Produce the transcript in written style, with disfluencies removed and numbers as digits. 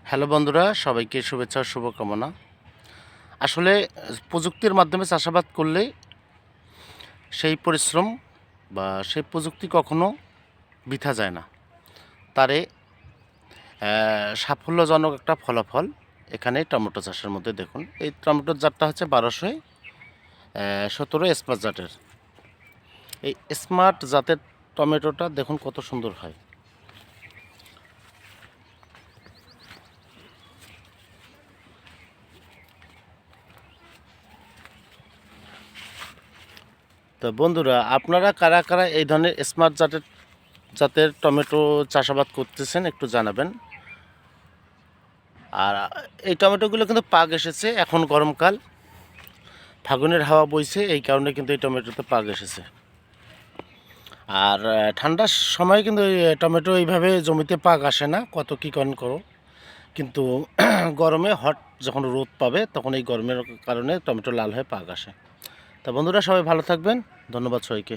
Hello বন্ধুরা, সবাইকে শুভেচ্ছা ও শুভকামনা। আসলে প্রযুক্তির মাধ্যমে চাষাবাদ করলে সেই পরিশ্রম বা সেই প্রযুক্তি কখনো বৃথা যায় না। তারে সাফল্যজনক একটা ফলাফল এখানে টমেটো চাষের মধ্যে দেখুন। এই টমেটোর জাতটা হচ্ছে 1217 স্মার্ট জাতের। এই স্মার্ট জাতের টমেটোটা দেখুন কত সুন্দর হয়। তো বন্ধুরা, আপনারা কারা কারা এই ধরনের স্মার্ট জাতের টমেটো চাষাবাদ করতেছেন একটু জানাবেন। আর এই টমেটোগুলো কিন্তু পাক এসেছে, এখন গরমকাল, ফাগুনের হাওয়া বইছে, এই কারণে কিন্তু এই টমেটোতে পাক এসেছে। আর ঠান্ডার সময় কিন্তু এই টমেটো এইভাবে জমিতে পাক আসে না, কত কী করো, কিন্তু গরমে যখন রোদ পাবে তখন এই গরমের কারণে টমেটো লাল হয়ে পাক আসে। তা বন্ধুরা, সবাই ভালো থাকবেন, ধন্যবাদ সবাইকে।